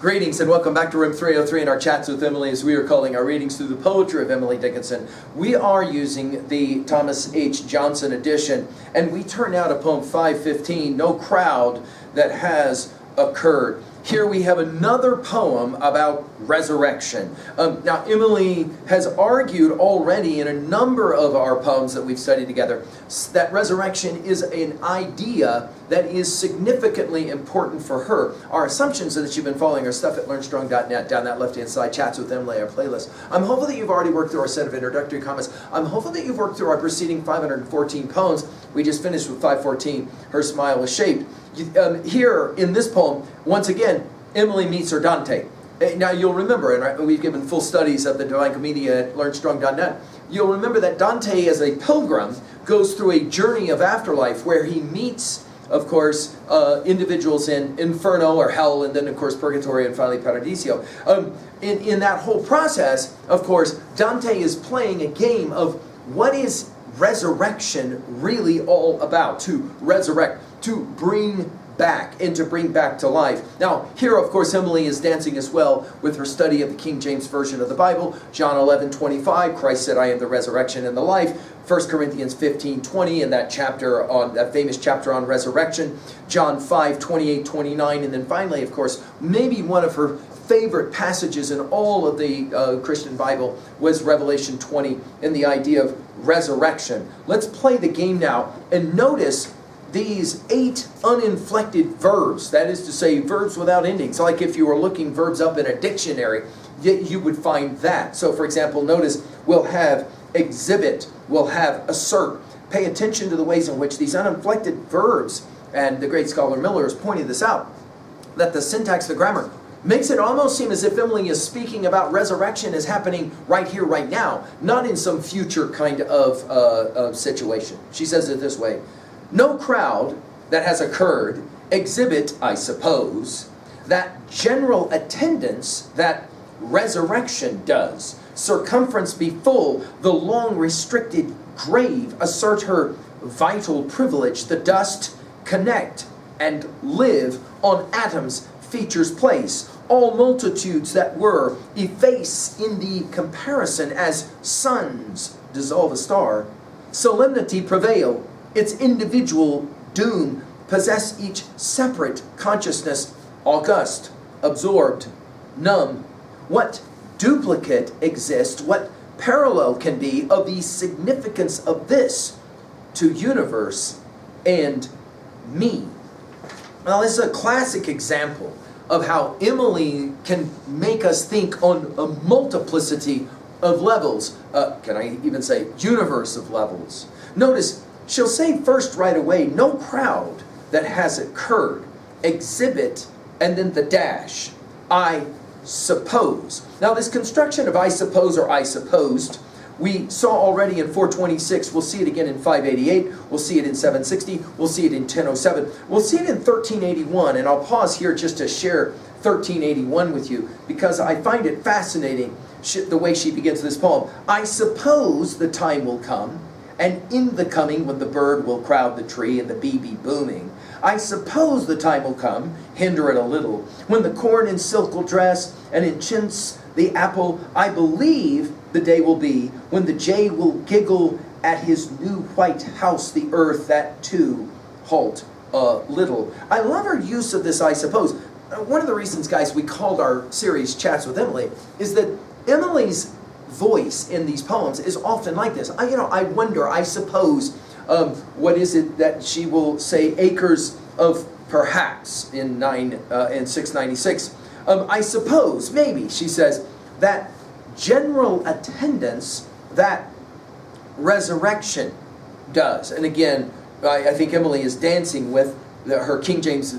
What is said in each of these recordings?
Greetings and welcome back to Room 303 in our Chats with Emily, as we are calling our readings through the poetry of Emily Dickinson. We are using the Thomas H. Johnson edition, and we turn now to poem 515, No Crowd That Has Occurred. Here we have another poem about resurrection. Now, Emily has argued already in a number of our poems that we've studied together that resurrection is an idea that is significantly important for her. Our assumptions are that you've been following our stuff at learnstrong.net down that left-hand side, Chats with Emily, our playlist. I'm hopeful that you've already worked through our set of introductory comments. I'm hopeful that you've worked through our preceding 514 poems. We just finished with 514, Her Smile Was Shaped. Here in this poem, once again, Emily meets her Dante. Now you'll remember, and we've given full studies of the Divine Commedia at learnstrong.net, you'll remember that Dante as a pilgrim goes through a journey of afterlife where he meets, of course, individuals in Inferno or Hell, and then of course Purgatory, and finally Paradiso. In that whole process, of course, Dante is playing a game of what is resurrection really all about? To resurrect, to bring back, and to bring back to life. Now, here, of course, Emily is dancing as well with her study of the King James Version of the Bible. John 11:25, Christ said, I am the resurrection and the life. 1 Corinthians 15:20, in that chapter on that famous chapter on resurrection. John 5:28-29, and then finally, of course, maybe one of her favorite passages in all of the Christian Bible was Revelation 20 and the idea of resurrection. Let's play the game now and notice these 8 uninflected verbs, that is to say, verbs without endings. Like if you were looking verbs up in a dictionary, you would find that. So for example, notice we'll have exhibit, we'll have assert. Pay attention to the ways in which these uninflected verbs, and the great scholar Miller has pointed this out, that the syntax, the grammar, makes it almost seem as if Emily is speaking about resurrection as happening right here, right now, not in some future kind of situation. She says it this way: no crowd that has occurred exhibit, I suppose, that general attendance that resurrection does. Circumference be full, the long restricted grave assert her vital privilege. The dust connect and live on atoms, features place. All multitudes that were efface in the comparison as suns dissolve a star. Solemnity prevail, its individual doom possess each separate consciousness, august, absorbed, numb. What duplicate exists, what parallel can be of the significance of this to universe and me? Now, this is a classic example of how Emily can make us think on a multiplicity of levels. Can I even say universe of levels? Notice, she'll say first right away, no crowd that has occurred, exhibit, and then the dash, I suppose. Now this construction of I suppose or I supposed, we saw already in 426, we'll see it again in 588, we'll see it in 760, we'll see it in 1007, we'll see it in 1381, and I'll pause here just to share 1381 with you, because I find it fascinating the way she begins this poem. I suppose the time will come, and in the coming when the bird will crowd the tree and the bee be booming, I suppose the time will come, hinder it a little, when the corn in silk will dress, and in chintz the apple, I believe the day will be, when the jay will giggle at his new white house, the earth that too halt a little. I love her use of this I suppose. One of the reasons, guys, we called our series Chats with Emily is that Emily's voice in these poems is often like this. I wonder, I suppose, what is it that she will say, acres of perhaps in 696. I suppose, maybe, she says, that general attendance that resurrection does. And again, I think Emily is dancing with her King James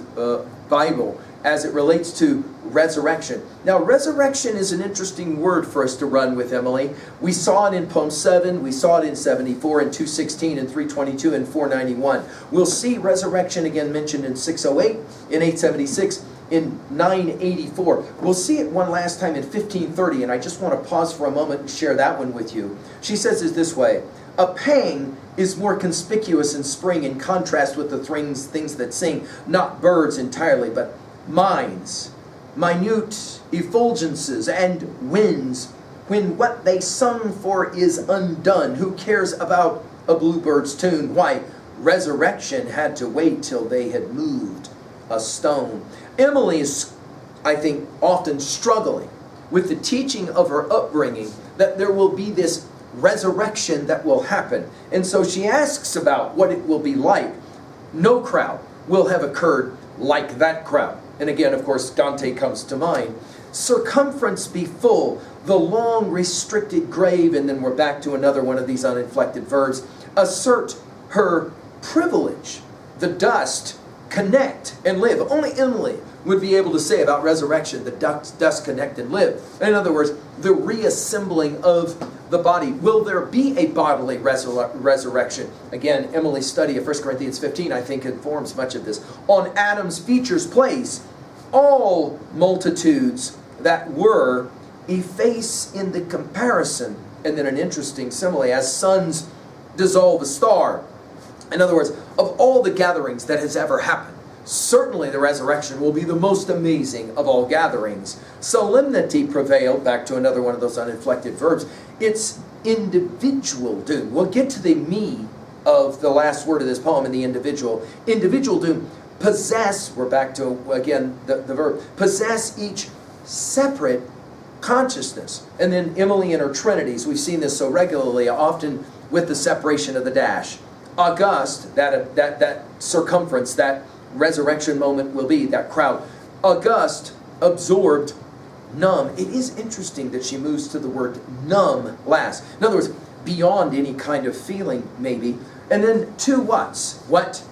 Bible as it relates to resurrection. Now, resurrection is an interesting word for us to run with, Emily. We saw it in poem 7, we saw it in 74, in 216, and 322, and 491. We'll see resurrection again mentioned in 608, in 876, in 984. We'll see it one last time in 1530, and I just want to pause for a moment and share that one with you. She says it this way: a pang is more conspicuous in spring in contrast with the things that sing, not birds entirely, but minds minute effulgences and winds, when what they sung for is undone. Who cares about a bluebird's tune? Why, resurrection had to wait till they had moved a stone. Emily is, I think, often struggling with the teaching of her upbringing that there will be this resurrection that will happen. And so she asks about what it will be like. No crowd will have occurred like that crowd. And again, of course, Dante comes to mind. Circumference be full, the long restricted grave, and then we're back to another one of these uninflected verbs. Assert her privilege, the dust, connect and live. Only Emily would be able to say about resurrection, the dust, connect and live. In other words, the reassembling of the body. Will there be a bodily resurrection? Again, Emily's study of 1 Corinthians 15, I think, informs much of this. On Adam's features place, all multitudes that were efface in the comparison. And then an interesting simile, as suns dissolve a star. In other words, of all the gatherings that has ever happened, certainly the resurrection will be the most amazing of all gatherings. Solemnity prevailed, back to another one of those uninflected verbs. It's individual doom. We'll get to the me of the last word of this poem in the individual. Individual doom. Possess, we're back to, again, the verb. Possess each separate consciousness. And then Emily and her trinities. We've seen this so regularly, often with the separation of the dash. August, that circumference, that resurrection moment will be, that crowd. August, absorbed, numb. It is interesting that she moves to the word numb last. In other words, beyond any kind of feeling, maybe. And then two whats. What?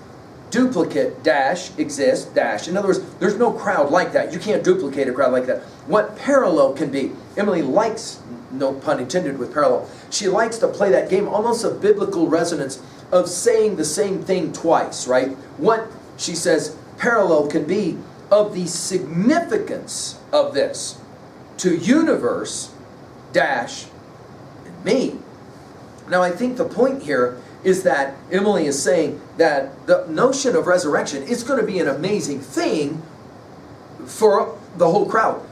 Duplicate, dash, exist, dash. In other words, there's no crowd like that. You can't duplicate a crowd like that. What parallel can be? Emily likes, no pun intended with parallel, she likes to play that game, almost a biblical resonance of saying the same thing twice, right? What, she says, parallel can be of the significance of this to universe, dash, and me. Now, I think the point here is that Emily is saying that the notion of resurrection is going to be an amazing thing for the whole crowd.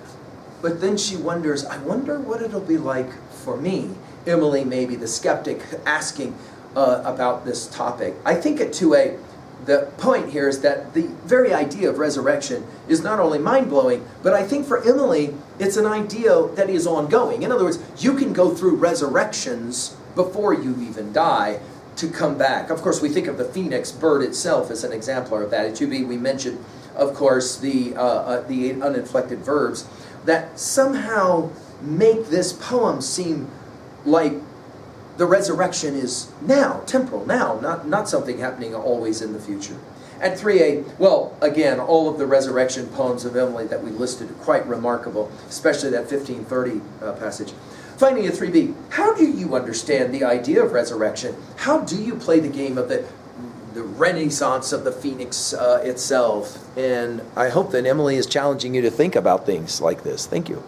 But then she wonders, I wonder what it'll be like for me. Emily, maybe the skeptic, asking about this topic. I think at 2a, the point here is that the very idea of resurrection is not only mind-blowing, but I think for Emily, it's an idea that is ongoing. In other words, you can go through resurrections before you even die to come back. Of course, we think of the phoenix bird itself as an exemplar of that. At 2b, we mentioned, of course, the uninflected verbs that somehow make this poem seem like the resurrection is now, temporal, now, not something happening always in the future. At 3a, well, again, all of the resurrection poems of Emily that we listed are quite remarkable, especially that 1530 passage. Finally, at 3b, how do you understand the idea of resurrection? How do you play the game of the renaissance of the phoenix itself? And I hope that Emily is challenging you to think about things like this. Thank you.